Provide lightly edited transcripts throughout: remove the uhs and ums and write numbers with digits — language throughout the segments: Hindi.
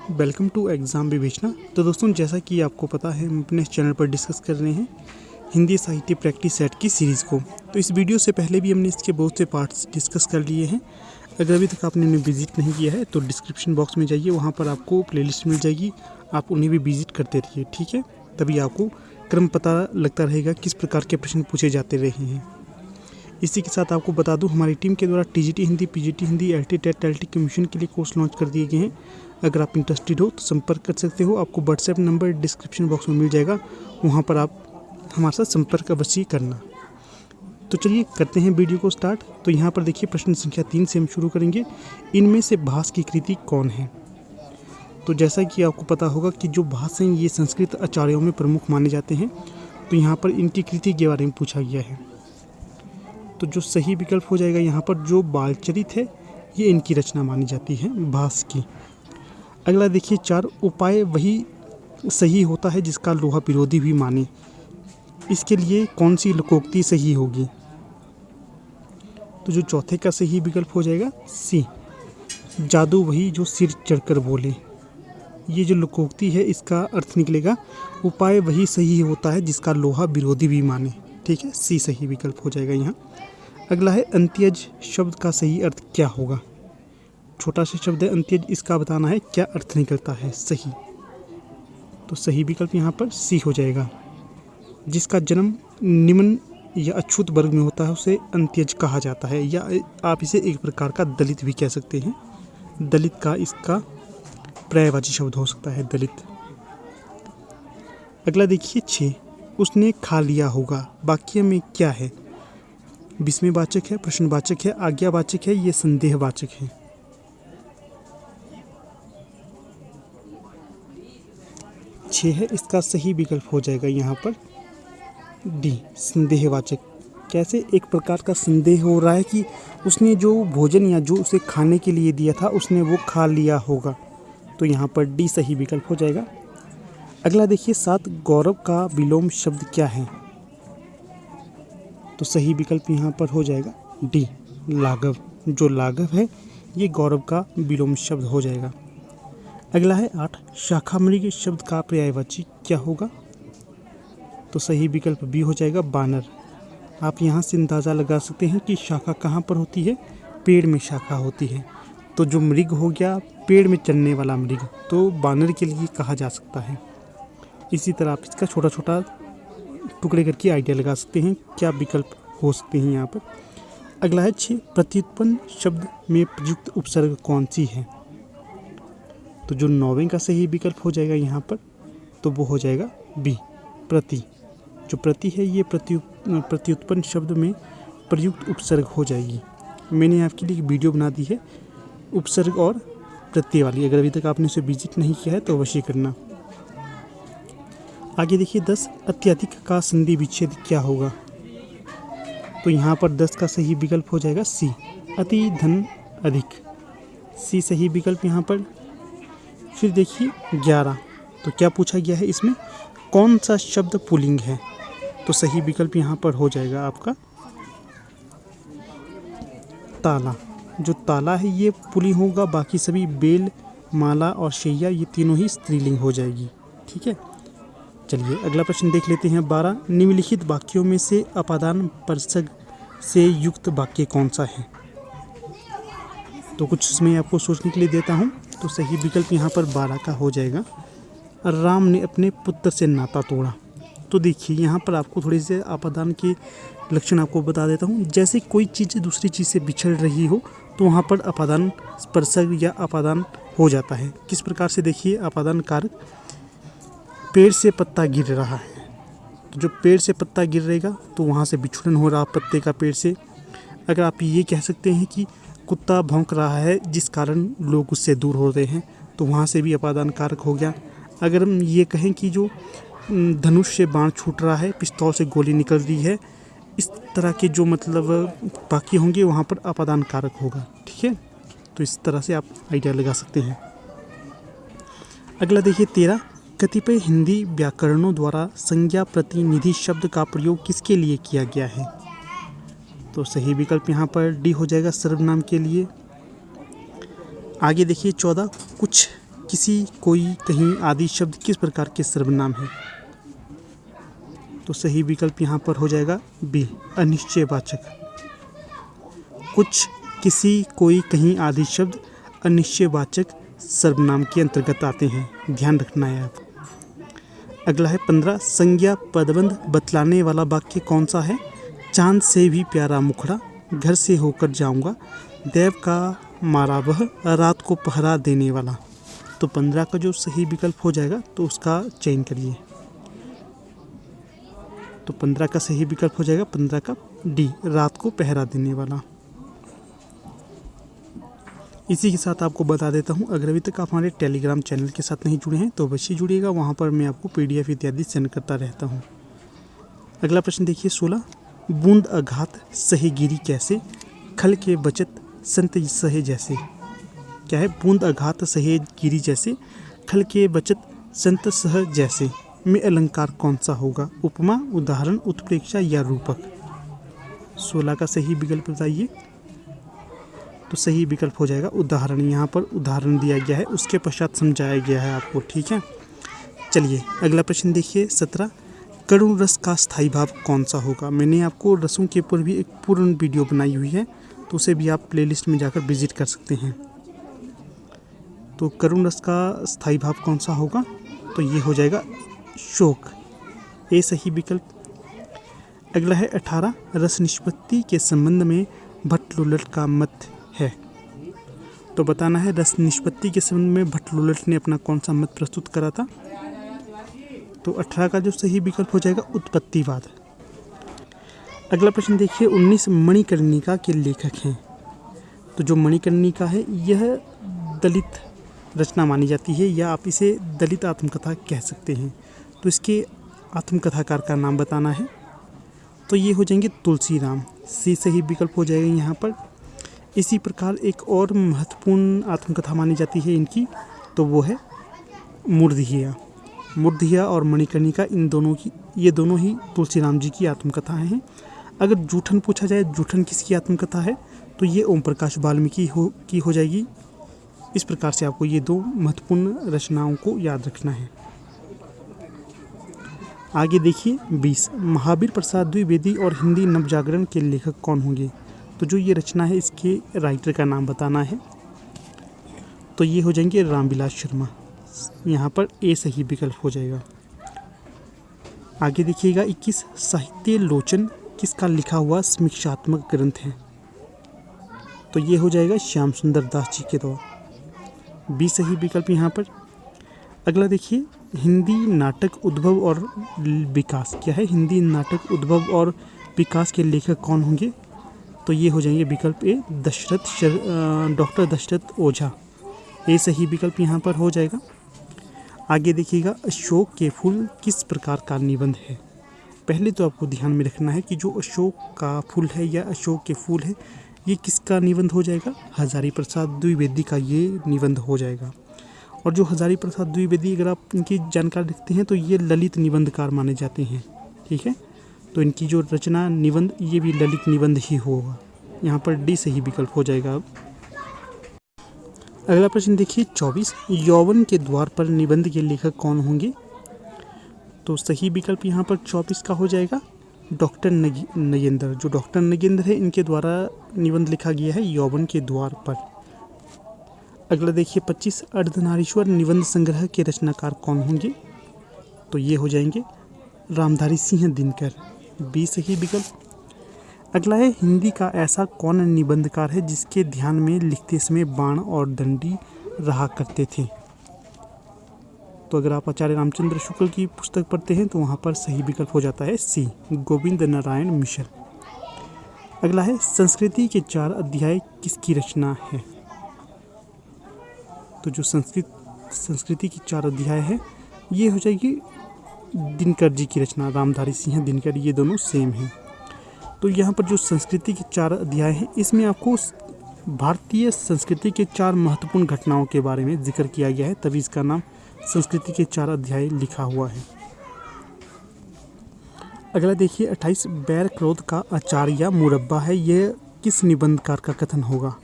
वेलकम टू एग्ज़ाम विवेचना। तो दोस्तों, जैसा कि आपको पता है, हम अपने चैनल पर डिस्कस कर रहे हैं हिंदी साहित्य प्रैक्टिस सेट की सीरीज़ को। तो इस वीडियो से पहले भी हमने इसके बहुत से पार्ट्स डिस्कस कर लिए हैं। अगर अभी तक आपने उन्हें विजिट नहीं किया है तो डिस्क्रिप्शन बॉक्स में जाइए, वहाँ पर आपको प्लेलिस्ट मिल जाएगी, आप उन्हें भी विजिट करते रहिए, ठीक है। तभी आपको क्रम पता लगता रहेगा किस प्रकार के प्रश्न पूछे जाते रहे हैं। इसी के साथ आपको बता दूं, हमारी टीम के द्वारा TGT Hindi, PGT Hindi, LT TET, LT commission के लिए कोर्स लॉन्च कर दिए गए हैं। अगर आप इंटरेस्टेड हो तो संपर्क कर सकते हो। आपको व्हाट्सएप नंबर डिस्क्रिप्शन बॉक्स में मिल जाएगा, वहाँ पर आप हमारे साथ संपर्क अवश्य करना। तो चलिए करते हैं वीडियो को स्टार्ट। तो यहाँ पर देखिए, प्रश्न संख्या 3 से हम शुरू करेंगे। इनमें से भास की कृति कौन है? तो जैसा कि आपको पता होगा कि जो भास हैं ये संस्कृत आचार्यों में प्रमुख माने जाते हैं। तो यहाँ पर इनकी कृति के बारे में पूछा गया है। तो जो सही विकल्प हो जाएगा यहाँ पर, जो बालचरित है ये इनकी रचना मानी जाती है भास की। अगला देखिए 4, उपाय वही सही होता है जिसका लोहा विरोधी भी माने। इसके लिए कौन सी लोकोक्ति सही होगी? तो जो चौथे का सही विकल्प हो जाएगा सी, जादू वही जो सिर चढ़कर बोले। ये जो लोकोक्ति है इसका अर्थ निकलेगा, उपाय वही सही होता है जिसका लोहा विरोधी भी माने। ठीक है, सी सही विकल्प हो जाएगा यहाँ। अगला है अंत्यज शब्द का सही अर्थ क्या होगा? छोटा सा शब्द है अंत्यज, इसका बताना है क्या अर्थ निकलता है सही। तो सही विकल्प यहाँ पर सी हो जाएगा। जिसका जन्म निम्न या अछूत वर्ग में होता है उसे अंत्यज कहा जाता है, या आप इसे एक प्रकार का दलित भी कह सकते हैं। दलित का इसका पर्यायवाची शब्द हो सकता है दलित। अगला देखिए 6, उसने खा लिया होगा वाक्य में क्या है? विस्मयवाचक है, प्रश्नवाचक है, आज्ञावाचक है, ये संदेहवाचक है। छः है, इसका सही विकल्प हो जाएगा यहाँ पर डी, संदेहवाचक। कैसे? एक प्रकार का संदेह हो रहा है कि उसने जो भोजन या जो उसे खाने के लिए दिया था उसने वो खा लिया होगा। तो यहाँ पर डी सही विकल्प हो जाएगा। अगला देखिए 7, गौरव का विलोम शब्द क्या है? तो सही विकल्प यहाँ पर हो जाएगा डी, लाघव। जो लाघव है ये गौरव का विलोम शब्द हो जाएगा। अगला है 8, शाखा मृग शब्द का पर्यायवाची क्या होगा? तो सही विकल्प बी हो जाएगा, बानर। आप यहाँ से अंदाज़ा लगा सकते हैं कि शाखा कहाँ पर होती है, पेड़ में शाखा होती है। तो जो मृग हो गया पेड़ में चलने वाला मृग, तो बानर के लिए कहा जा सकता है। इसी तरह आप इसका छोटा छोटा टुकड़े करके आइडिया लगा सकते हैं क्या विकल्प हो सकते हैं यहाँ पर। अगला है 6, प्रत्युत्पन्न शब्द में प्रयुक्त उपसर्ग कौन सी है? तो जो 9वें का सही विकल्प हो जाएगा यहाँ पर, तो वो हो जाएगा बी, प्रति। जो प्रति है ये प्रत्युत्पन्न शब्द में प्रयुक्त उपसर्ग हो जाएगी। मैंने आपके लिए एक वीडियो बना दी है उपसर्ग और प्रत्यय वाली, अगर अभी तक आपने उसे विजिट नहीं किया है तो अवश्य करना। आगे देखिए 10, अत्यधिक का संधि विच्छेद क्या होगा? तो यहाँ पर 10 का सही विकल्प हो जाएगा सी, अति धन अधिक। सी सही विकल्प यहाँ पर। फिर देखिए 11, तो क्या पूछा गया है इसमें, कौन सा शब्द पुल्लिंग है? तो सही विकल्प यहाँ पर हो जाएगा आपका ताला। जो ताला है ये पुल्लिंग होगा, बाकी सभी बेल, माला और शैया ये तीनों ही स्त्रीलिंग हो जाएगी। ठीक है, चलिए अगला प्रश्न देख लेते हैं। 12, निम्नलिखित वाक्यों में से अपादान परसग से युक्त वाक्य कौन सा है? तो कुछ इसमें आपको सोचने के लिए देता हूँ। तो सही विकल्प यहाँ पर 12 का हो जाएगा, राम ने अपने पुत्र से नाता तोड़ा। तो देखिए यहाँ पर आपको थोड़े से अपादान के लक्षण आपको बता देता हूँ। जैसे कोई चीज़ दूसरी चीज़ से बिछड़ रही हो तो वहाँ पर अपादान स्पर्शक या अपादान हो जाता है। किस प्रकार से? देखिए अपादान कारक, पेड़ से पत्ता गिर रहा है, तो जो पेड़ से पत्ता गिर रहेगा तो वहाँ से बिछुड़न हो रहा पत्ते का पेड़ से। अगर आप ये कह सकते हैं कि कुत्ता भौंक रहा है जिस कारण लोग उससे दूर हो रहे हैं, तो वहाँ से भी अपादान कारक हो गया। अगर हम ये कहें कि जो धनुष से बाण छूट रहा है, पिस्तौल से गोली निकल रही है, इस तरह के जो मतलब वाक्य होंगे वहाँ पर अपादान कारक होगा। ठीक है, तो इस तरह से आप आइडिया लगा सकते हैं। अगला देखिए 13, कतिपय हिंदी व्याकरणों द्वारा संज्ञा प्रतिनिधि शब्द का प्रयोग किसके लिए किया गया है? तो सही विकल्प यहाँ पर डी हो जाएगा, सर्वनाम के लिए। आगे देखिए 14, कुछ किसी, कोई, कहीं आदि शब्द किस प्रकार के सर्वनाम है? तो सही विकल्प यहाँ पर हो जाएगा बी, अनिश्चयवाचक। कुछ, किसी, कोई, कहीं आदि शब्द अनिश्चयवाचक सर्वनाम के अंतर्गत आते हैं, ध्यान रखना है आप। अगला है 15, संज्ञा पदबंध बतलाने वाला वाक्य कौन सा है? चांद से भी प्यारा मुखड़ा, घर से होकर जाऊंगा, देव का मारा वह, रात को पहरा देने वाला। तो 15 का जो सही विकल्प हो जाएगा तो उसका चयन करिए। तो 15 का सही विकल्प हो जाएगा 15 का डी, रात को पहरा देने वाला। इसी के साथ आपको बता देता हूँ, अगर अभी तक आप हमारे टेलीग्राम चैनल के साथ नहीं जुड़े हैं तो अवश्य जुड़िएगा, वहाँ पर मैं आपको PDF इत्यादि सेंड करता रहता हूँ। अगला प्रश्न देखिए 16, बूंद अघात सहे गिरी कैसे, खल के बचत संत सहे जैसे। क्या है? बूंद अघात सहे गिरी जैसे, खल के बचत संत सह जैसे में अलंकार कौन सा होगा? उपमा, उदाहरण, उत्प्रेक्षा या रूपक? 16 का सही विकल्प बताइए। तो सही विकल्प हो जाएगा उदाहरण। यहाँ पर उदाहरण दिया गया है, उसके पश्चात समझाया गया है आपको, ठीक है। चलिए अगला प्रश्न देखिए 17, करुण रस का स्थायी भाव कौन सा होगा? मैंने आपको रसों के ऊपर भी एक पूर्ण वीडियो बनाई हुई है, तो उसे भी आप प्लेलिस्ट में जाकर विजिट कर सकते हैं। तो करुण रस का स्थायी भाव कौन सा होगा? तो ये हो जाएगा शोक, ए सही विकल्प। अगला है 18, रस निष्पत्ति के संबंध में भट्ट-लुलट का मत है। तो बताना है रस निष्पत्ति के संबंध में भट्ट-लुलट ने अपना कौन सा मत प्रस्तुत करा था? तो 18 का जो सही विकल्प हो जाएगा उत्पत्तिवाद। अगला प्रश्न देखिए 19, मणिकर्णिका के लेखक हैं। तो जो मणिकर्णिका है यह दलित रचना मानी जाती है, या आप इसे दलित आत्मकथा कह सकते हैं। तो इसके आत्मकथाकार का नाम बताना है। तो ये हो जाएंगे तुलसीराम, सी सही विकल्प हो जाएगा यहाँ पर। इसी प्रकार एक और महत्वपूर्ण आत्मकथा मानी जाती है इनकी, तो वो है मूर्धहिया। मूर्धहिया और मणिकर्णिका, ये दोनों ही तुलसीराम जी की आत्मकथाएं हैं। अगर जूठन पूछा जाए, जूठन किसकी आत्मकथा है? तो ये ओम प्रकाश वाल्मीकि की हो जाएगी। इस प्रकार से आपको ये दो महत्वपूर्ण रचनाओं को याद रखना है। आगे देखिए 20, महावीर प्रसाद द्विवेदी और हिंदी नवजागरण के लेखक कौन होंगे? तो जो ये रचना है इसके राइटर का नाम बताना है। तो ये हो जाएंगे रामविलास शर्मा, यहाँ पर ए सही विकल्प हो जाएगा। आगे देखिएगा 21, साहित्य लोचन किसका लिखा हुआ समीक्षात्मक ग्रंथ है? तो ये हो जाएगा श्याम सुंदर दास जी के द्वारा, बी सही विकल्प यहाँ पर। अगला देखिए हिंदी नाटक उद्भव और विकास। क्या है? हिंदी नाटक उद्भव और विकास के लेखक कौन होंगे? तो ये हो जाएंगे विकल्प ए, डॉक्टर दशरथ ओझा, ए सही विकल्प यहाँ पर हो जाएगा। आगे देखिएगा अशोक के फूल किस प्रकार का निबंध है? पहले तो आपको ध्यान में रखना है कि जो अशोक का फूल है या अशोक के फूल है, ये किसका निबंध हो जाएगा? हजारी प्रसाद द्विवेदी का ये निबंध हो जाएगा। और जो हजारी प्रसाद द्विवेदी, अगर आप इनकी जानकारी लिखते हैं तो ये ललित निबंधकार माने जाते हैं, ठीक है। तो इनकी जो रचना निबंध, ये भी ललित निबंध ही होगा। यहाँ पर डी सही विकल्प हो जाएगा। अब अगला प्रश्न देखिए 24, यौवन के द्वार पर निबंध के लेखक कौन होंगे? तो सही विकल्प यहाँ पर 24 का हो जाएगा डॉक्टर नगेंद्र। जो डॉक्टर नगेंद्र है, इनके द्वारा निबंध लिखा गया है यौवन के द्वार पर। अगला देखिए 25, अर्धनारीश्वर निबंध संग्रह के रचनाकार कौन होंगे? तो ये हो जाएंगे रामधारी सिंह दिनकर, बी सही विकल्प। अगला है हिंदी का ऐसा कौन निबंधकार है जिसके ध्यान में लिखते समय बाण और दंडी रहा करते थे? तो अगर आप आचार्य रामचंद्र शुक्ल की पुस्तक पढ़ते हैं तो वहाँ पर सही विकल्प हो जाता है सी, गोविंद नारायण मिश्र। अगला है संस्कृति के 4 अध्याय किसकी रचना है? तो जो संस्कृति की 4 अध्याय है, ये हो जाएगी दिनकर जी की रचना, रामधारी सिंह दिनकर, ये दोनों सेम हैं। तो यहाँ पर जो संस्कृति के 4 अध्याय हैं, इसमें आपको भारतीय संस्कृति के 4 महत्वपूर्ण घटनाओं के बारे में जिक्र किया गया है, तभी इसका नाम संस्कृति के 4 अध्याय लिखा हुआ है। अगला देखिए 28, बैर क्रोध का अचार या मुरब्बा है, यह किस निबंधकार का कथन होगा?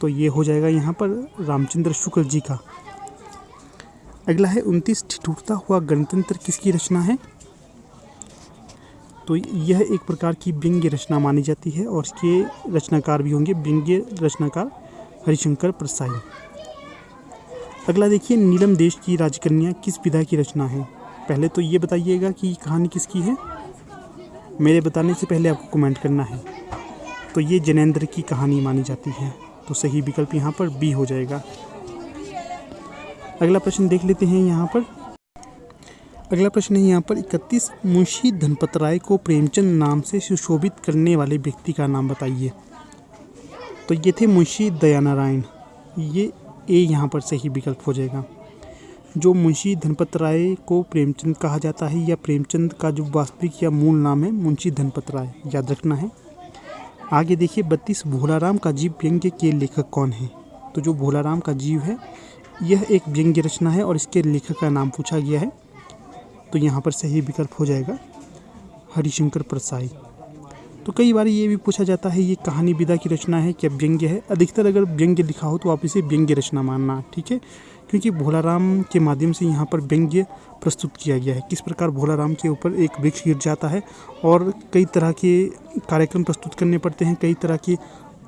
तो ये हो जाएगा यहाँ पर रामचंद्र शुक्ल जी का। अगला है 29 ठिठुरता हुआ गणतंत्र किसकी रचना है? तो यह एक प्रकार की व्यंग्य रचना मानी जाती है और इसके रचनाकार भी होंगे व्यंग्य रचनाकार हरिशंकर परसाई। अगला देखिए, नीलम देश की राजकन्या किस विधा की रचना है? पहले तो ये बताइएगा कि कहानी किसकी है, मेरे बताने से पहले आपको कमेंट करना है। तो ये जैनेंद्र की कहानी मानी जाती है, तो सही विकल्प यहाँ पर बी हो जाएगा। अगला प्रश्न देख लेते हैं यहाँ पर। अगला प्रश्न है यहाँ पर 31 मुंशी धनपत राय को प्रेमचंद नाम से सुशोभित करने वाले व्यक्ति का नाम बताइए। तो ये थे मुंशी दयानारायण, ये ए यहाँ पर सही विकल्प हो जाएगा। जो मुंशी धनपत राय को प्रेमचंद कहा जाता है या प्रेमचंद का जो वास्तविक या मूल नाम है मुंशी धनपत राय, याद रखना है। आगे देखिए 32 भोलाराम का जीव व्यंग्य के लेखक कौन है? तो जो भोलाराम का जीव है यह एक व्यंग्य रचना है और इसके लेखक का नाम पूछा गया है, तो यहाँ पर सही विकल्प हो जाएगा हरिशंकर परसाई। तो कई बार ये भी पूछा जाता है ये कहानी विधा की रचना है क्या व्यंग्य है? अधिकतर अगर व्यंग्य लिखा हो तो आप इसे व्यंग्य रचना मानना, ठीक है, क्योंकि भोलाराम के माध्यम से यहाँ पर व्यंग्य प्रस्तुत किया गया है। किस प्रकार भोलाराम के ऊपर एक वृक्ष गिर जाता है और कई तरह के कार्यक्रम प्रस्तुत करने पड़ते हैं, कई तरह के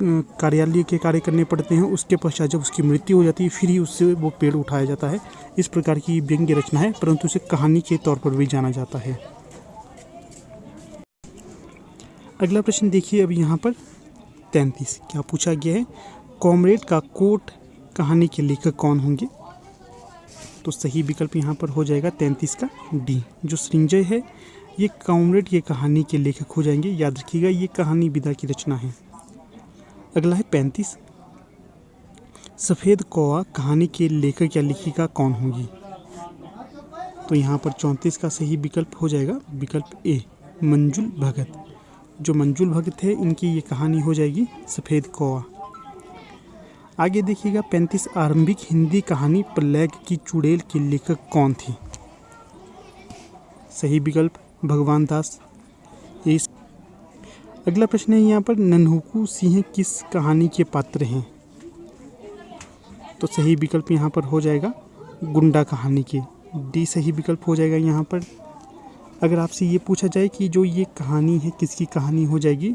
कार्यालय के कार्य करने पड़ते हैं, उसके पश्चात जब उसकी मृत्यु हो जाती है फिर ही उससे वो पेड़ उठाया जाता है। इस प्रकार की व्यंग्य रचना है, परंतु उसे कहानी के तौर पर भी जाना जाता है। अगला प्रश्न देखिए अब यहाँ पर 33 क्या पूछा गया है? कॉमरेड का कोट कहानी के लेखक कौन होंगे? तो सही विकल्प यहाँ पर हो जाएगा 33 का डी। जो सृंजय है ये कॉमरेड की कहानी के लेखक हो जाएंगे, याद रखिएगा ये कहानी विधा की रचना है। अगला है 35 सफ़ेद कौवा कहानी के लेखक या लेखिका कौन होगी? तो यहाँ पर 34 का सही विकल्प हो जाएगा विकल्प ए मंजुल भगत। जो मंजुल भगत है इनकी ये कहानी हो जाएगी सफ़ेद कौवा। आगे देखिएगा 35 आरंभिक हिंदी कहानी प्लेग की चुड़ैल के लेखक कौन थे? सही विकल्प भगवान दास। अगला प्रश्न है यहाँ पर नन्हुकू सिंह किस कहानी के पात्र हैं? तो सही विकल्प यहाँ पर हो जाएगा गुंडा कहानी के, डी सही विकल्प हो जाएगा यहाँ पर। अगर आपसे ये पूछा जाए कि जो ये कहानी है किसकी कहानी हो जाएगी,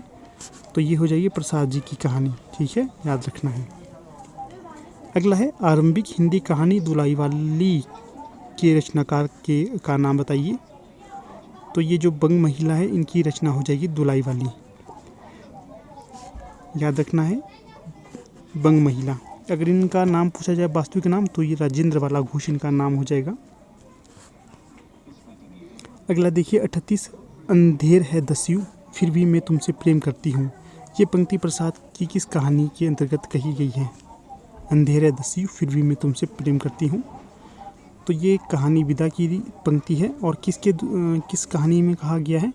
तो ये हो जाएगी प्रसाद जी की कहानी, ठीक है, याद रखना है। अगला है आरंभिक हिंदी कहानी दुलाई वाली के रचनाकार का नाम बताइए। तो ये जो बंग महिला है इनकी रचना हो जाएगी दुलाई वाली, याद रखना है बंग महिला। अगर इनका नाम पूछा जाए वास्तविक नाम तो ये राजेंद्र वाला घोष इनका नाम हो जाएगा। अगला देखिए 38 अंधेर है दस्यु फिर भी मैं तुमसे प्रेम करती हूँ, ये पंक्ति प्रसाद की किस कहानी के अंतर्गत कही गई है? अंधेर है दस्यु फिर भी मैं तुमसे प्रेम करती हूँ, तो ये कहानी विधा की पंक्ति है और किस कहानी में कहा गया है?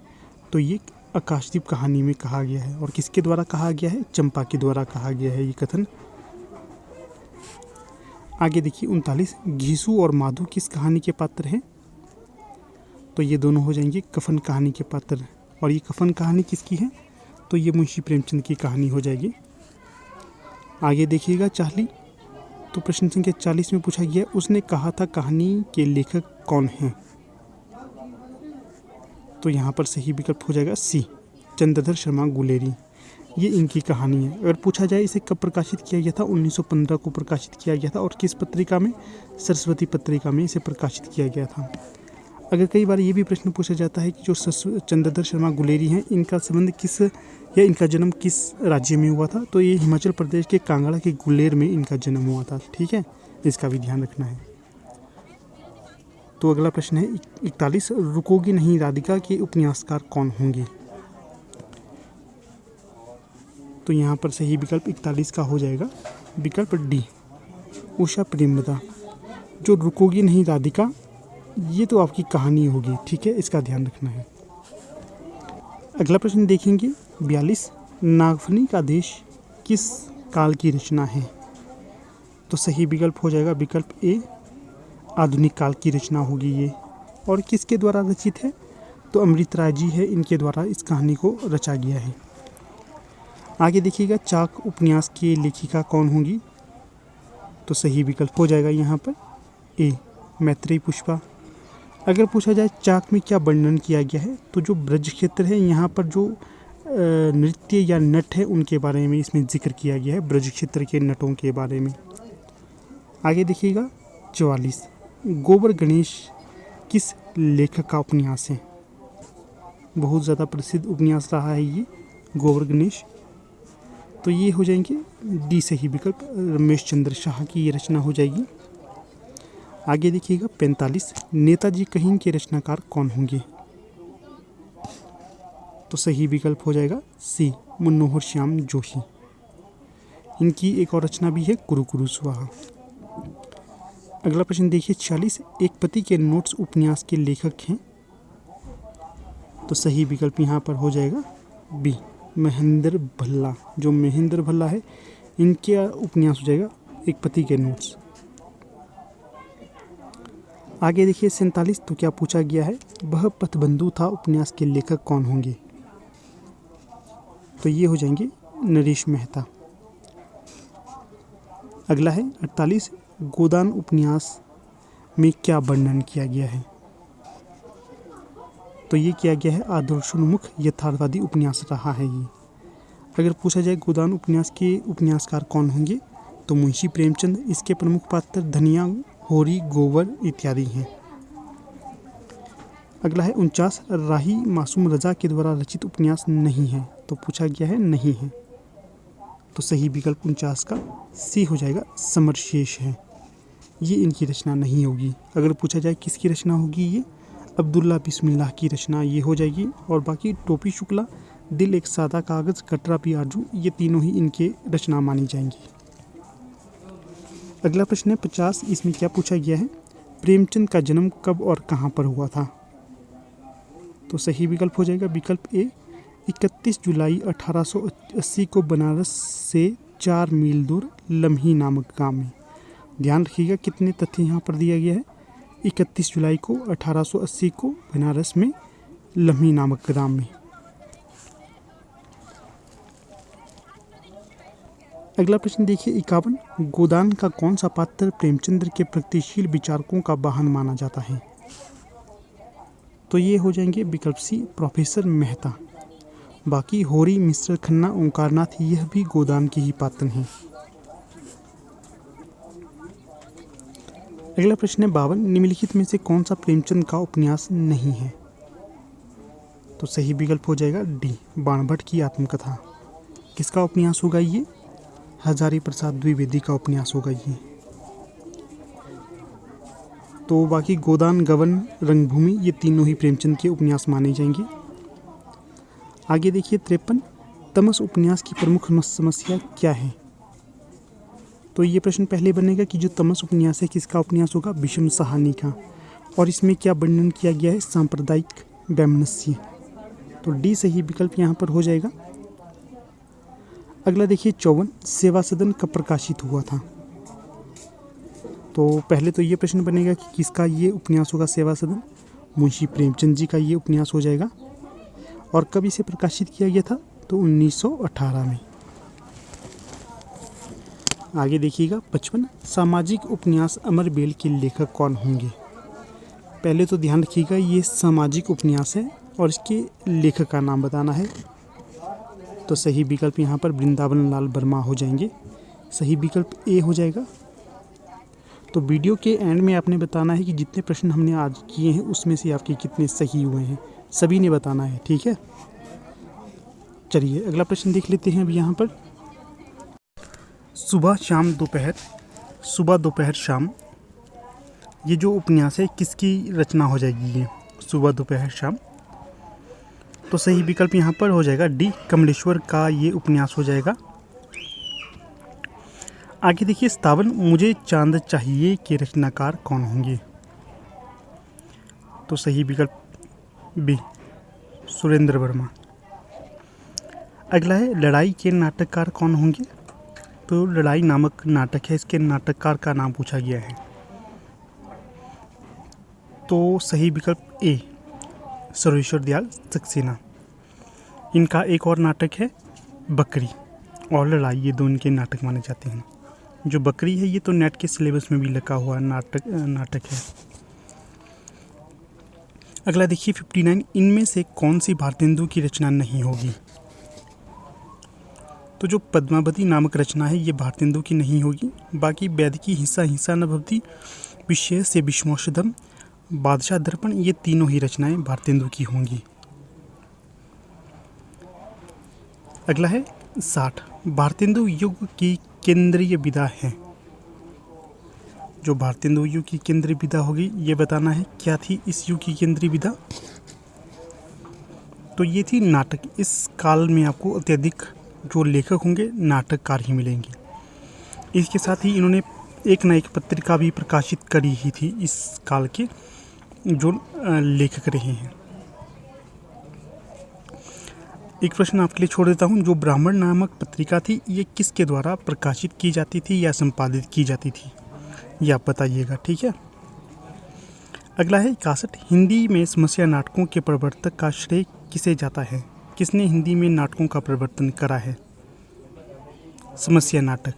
तो ये आकाशदीप कहानी में कहा गया है। और किसके द्वारा कहा गया है? चंपा के द्वारा कहा गया है ये कथन। आगे देखिए 39 घीसू और माधु किस कहानी के पात्र हैं? तो ये दोनों हो जाएंगे कफन कहानी के पात्र। और ये कफन कहानी किसकी है? तो ये मुंशी प्रेमचंद की कहानी हो जाएगी। आगे देखिएगा 40, तो प्रश्न संख्या 40 में पूछा गया उसने कहा था कहानी के लेखक कौन हैं? तो यहाँ पर सही विकल्प हो जाएगा सी चंद्रधर शर्मा गुलेरी, ये इनकी कहानी है। अगर पूछा जाए इसे कब प्रकाशित किया गया था? 1915 को प्रकाशित किया गया था। और किस पत्रिका में? सरस्वती पत्रिका में इसे प्रकाशित किया गया था। अगर कई बार ये भी प्रश्न पूछा जाता है कि जो चंद्रधर शर्मा गुलेरी हैं इनका संबंध किस या इनका जन्म किस राज्य में हुआ था? तो ये हिमाचल प्रदेश के कांगड़ा के गुलेर में इनका जन्म हुआ था, ठीक है, इसका भी ध्यान रखना है। तो अगला प्रश्न है 41 रुकोगी नहीं राधिका के उपन्यासकार कौन होंगे? तो यहाँ पर सही विकल्प 41 का हो जाएगा विकल्प डी उषा प्रेमलता। जो रुकोगी नहीं राधिका ये तो आपकी कहानी होगी, ठीक है, इसका ध्यान रखना है। अगला प्रश्न देखेंगे 42 नागफनी का देश किस काल की रचना है? तो सही विकल्प हो जाएगा विकल्प ए आधुनिक काल की रचना होगी ये। और किसके द्वारा रचित है? तो अमृत राय जी है, इनके द्वारा इस कहानी को रचा गया है। आगे देखिएगा, चाक उपन्यास की लेखिका कौन होंगी? तो सही विकल्प हो जाएगा यहाँ पर ए, मैत्रेयी पुष्पा। अगर पूछा जाए चाक में क्या वर्णन किया गया है, तो जो ब्रज क्षेत्र है यहाँ पर जो नृत्य या नट है उनके बारे में इसमें जिक्र किया गया है, ब्रज क्षेत्र के नटों के बारे में। आगे देखिएगा 44, गोबर गणेश किस लेखक का उपन्यास है? बहुत ज़्यादा प्रसिद्ध उपन्यास रहा है ये गोबर गणेश। तो ये हो जाएंगे डी सही विकल्प, रमेश चंद्र शाह की ये रचना हो जाएगी। आगे देखिएगा 45, नेताजी कहीं के रचनाकार कौन होंगे? तो सही विकल्प हो जाएगा सी, मनोहर श्याम जोशी। इनकी एक और रचना भी है कुरु कुरु स्वाहा। अगला प्रश्न देखिए 46, एक पति के नोट्स उपन्यास के लेखक हैं? तो सही विकल्प यहाँ पर हो जाएगा बी, महेंद्र भल्ला। जो महेंद्र भल्ला है इनके उपन्यास हो जाएगा एक पति के नोट्स। आगे देखिए 47, तो क्या पूछा गया है, वह पथबंधु था उपन्यास के लेखक कौन होंगे? तो ये हो जाएंगे नरेश मेहता। अगला है 48, गोदान उपन्यास में क्या वर्णन किया गया है? तो ये किया गया है आदर्शोन्मुख यथार्थवादी उपन्यास रहा है ये। अगर पूछा जाए गोदान उपन्यास के उपन्यासकार कौन होंगे, तो मुंशी प्रेमचंद। इसके प्रमुख पात्र धनिया, होरी, गोबर इत्यादि हैं। अगला है 49, राही मासूम रजा के द्वारा रचित उपन्यास नहीं है? तो पूछा गया है नहीं है। तो सही विकल्प 49 का सी हो जाएगा, समरशेष है। ये इनकी रचना नहीं होगी। अगर पूछा जाए किसकी रचना होगी, ये अब्दुल्ला बिस्मिल्लाह की रचना ये हो जाएगी। और बाकी टोपी शुक्ला, दिल एक सादा कागज़, कटरा पी आरजू, ये तीनों ही इनके रचना मानी जाएंगी। अगला प्रश्न है 50, इसमें क्या पूछा गया है, प्रेमचंद का जन्म कब और कहाँ पर हुआ था? तो सही विकल्प हो जाएगा विकल्प ए, 31 जुलाई 1880 को बनारस से 4 मील दूर लम्ही नामक गांव में। ध्यान रखिएगा कितने तथ्य यहाँ पर दिया गया है। 31 जुलाई को 1880 को बनारस में लम्ही नामक ग्राम में। अगला प्रश्न देखिए 51, गोदान का कौन सा पात्र प्रेमचंद्र के प्रगतिशील विचारकों का वाहन माना जाता है? तो ये हो जाएंगे विकल्प सी, प्रोफेसर मेहता। बाकी होरी, मिस्टर खन्ना, ओंकारनाथ, यह भी गोदान के ही पात्र हैं। अगला प्रश्न है 52, निम्नलिखित में से कौन सा प्रेमचंद का उपन्यास नहीं है? तो सही विकल्प हो जाएगा डी, बाणभट्ट की आत्मकथा। किसका उपन्यास होगा ये? हजारी प्रसाद द्विवेदी का उपन्यास होगा ये। तो बाकी गोदान, गबन, रंगभूमि, ये तीनों ही प्रेमचंद के उपन्यास माने जाएंगे। आगे देखिए 53, तमस उपन्यास की प्रमुख समस्या क्या है? तो ये प्रश्न पहले बनेगा कि जो तमस उपन्यास है किसका उपन्यास होगा? विषम साहनी का। और इसमें क्या वर्णन किया गया है? सांप्रदायिक वैमनस्य। तो डी सही विकल्प यहाँ पर हो जाएगा। अगला देखिए 54, सेवा सदन कब प्रकाशित हुआ था? तो पहले तो ये प्रश्न बनेगा कि किसका ये उपन्यास होगा सेवा सदन? मुंशी प्रेमचंद जी का ये उपन्यास हो जाएगा। और कब इसे प्रकाशित किया गया था? तो 1918 में। आगे देखिएगा 55, सामाजिक उपन्यास अमरबेल के लेखक कौन होंगे? पहले तो ध्यान रखिएगा ये सामाजिक उपन्यास है और इसके लेखक का नाम बताना है। तो सही विकल्प यहाँ पर वृंदावन लाल वर्मा हो जाएंगे। सही विकल्प ए हो जाएगा। तो वीडियो के एंड में आपने बताना है कि जितने प्रश्न हमने आज किए हैं उसमें से आपके कितने सही हुए हैं, सभी ने बताना है, ठीक है। चलिए अगला प्रश्न देख लेते हैं। अभी यहाँ पर सुबह शाम दोपहर, सुबह दोपहर शाम, ये जो उपन्यास है किसकी रचना हो जाएगी? ये सुबह दोपहर शाम। तो सही विकल्प यहाँ पर हो जाएगा डी, कमलेश्वर का ये उपन्यास हो जाएगा। आगे देखिए 57, मुझे चांद चाहिए के रचनाकार कौन होंगे? तो सही विकल्प बी, सुरेंद्र वर्मा। अगला है लड़ाई के नाटककार कौन होंगे? तो लड़ाई नामक नाटक है, इसके नाटककार का नाम पूछा गया है। तो सही विकल्प ए, सर्वेश्वर दयाल सक्सेना। इनका एक और नाटक है बकरी। और लड़ाई, ये दो इनके नाटक माने जाते हैं। जो बकरी है ये तो नेट के सिलेबस में भी लिखा हुआ नाटक है। अगला देखिए 59, इनमें से कौन सी भारतेंदु की रचना नहीं होगी? तो जो पद्मावती नामक रचना है ये भारतेंदु की नहीं होगी। बाकी वैदिकी हिंसा हिंसा न भवति, विषय से विष्मोषधम, बादशाह दर्पण, ये तीनों ही रचनाएं भारतेंदु की होंगी। अगला है 60, भारतेंदु युग की केंद्रीय विधा है। जो भारतेंदु युग की केंद्रीय विधा होगी ये बताना है। क्या थी इस युग की केंद्रीय विधा? तो ये थी नाटक। इस काल में आपको अत्यधिक जो लेखक होंगे नाटककार ही मिलेंगे। इसके साथ ही इन्होंने एक न एक पत्रिका भी प्रकाशित करी ही थी इस काल के जो लेखक रहे हैं। एक प्रश्न आपके लिए छोड़ देता हूँ, जो ब्राह्मण नामक पत्रिका थी ये किसके द्वारा प्रकाशित की जाती थी या संपादित की जाती थी, ये आप बताइएगा, ठीक है। अगला है 61, हिंदी में समस्या नाटकों के प्रवर्तक का श्रेय किसे जाता है? किसने हिंदी में नाटकों का प्रवर्तन करा है? समस्या नाटक।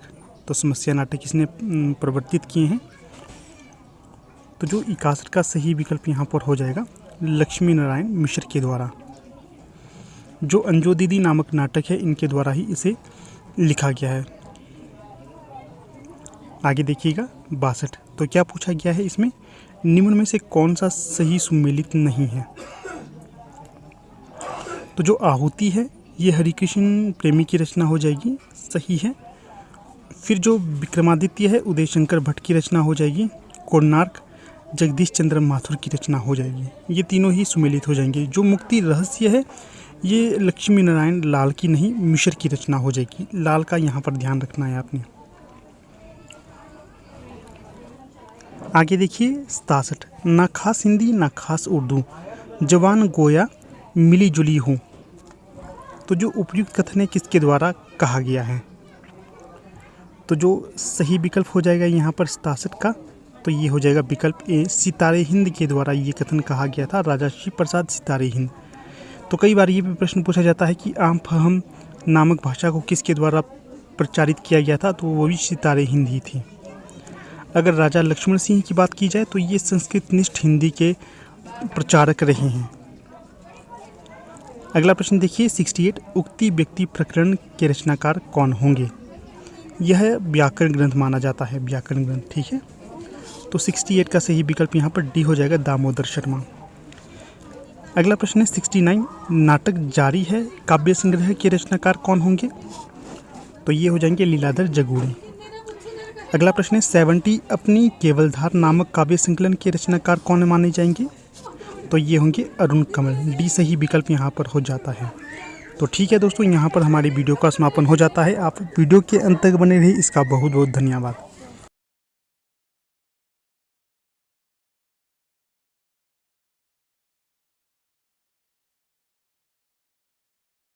तो समस्या नाटक किसने प्रवर्तित किए हैं? तो जो 61 का सही विकल्प यहाँ पर हो जाएगा लक्ष्मी नारायण मिश्र के द्वारा। जो अंजो दीदी नामक नाटक है इनके द्वारा ही इसे लिखा गया है। आगे देखिएगा 62, तो क्या पूछा गया है इसमें, निम्न में से कौन सा सही सुमेलित नहीं है? तो जो आहुति है ये हरिकृष्ण प्रेमी की रचना हो जाएगी, सही है। फिर जो विक्रमादित्य है उदय शंकर भट्ट की रचना हो जाएगी। कोणार्क जगदीश चंद्र माथुर की रचना हो जाएगी। ये तीनों ही सुमेलित हो जाएंगे। जो मुक्ति रहस्य है ये लक्ष्मी नारायण लाल की नहीं मिश्र की रचना हो जाएगी। लाल का यहाँ पर ध्यान रखना है आपने। आगे देखिए 67, ना खास हिंदी ना खास उर्दू, जवान गोया मिली जुली हूँ। तो जो उपयुक्त कथन है किसके द्वारा कहा गया है? तो जो सही विकल्प हो जाएगा यहाँ पर 67 का, तो ये हो जाएगा विकल्प ए, सितारे हिंद के द्वारा ये कथन कहा गया था, राजा शिव प्रसाद सितारे हिंद। तो कई बार ये भी प्रश्न पूछा जाता है कि आम फहम नामक भाषा को किसके द्वारा प्रचारित किया गया था? तो वो भी सितारे हिंद ही थी। अगर राजा लक्ष्मण सिंह की बात की जाए तो ये संस्कृत निष्ठ हिंदी के प्रचारक रहे हैं। अगला प्रश्न देखिए 68, उक्ति व्यक्ति प्रकरण के रचनाकार कौन होंगे? यह व्याकरण ग्रंथ माना जाता है, व्याकरण ग्रंथ, ठीक है। तो 68 का सही विकल्प यहाँ पर डी हो जाएगा, दामोदर शर्मा। अगला प्रश्न है 69, नाटक जारी है काव्य संग्रह के रचनाकार कौन होंगे? तो ये हो जाएंगे लीलाधर जगूड़ी। अगला प्रश्न है 70, अपनी केवलधार नामक काव्य संकलन के रचनाकार कौन माने जाएंगे? तो ये होंगे अरुण कमल। डी सही विकल्प यहाँ पर हो जाता है। तो ठीक है दोस्तों, यहाँ पर हमारी वीडियो का समापन हो जाता है। आप वीडियो के अंत तक बने रहिए, इसका बहुत बहुत धन्यवाद।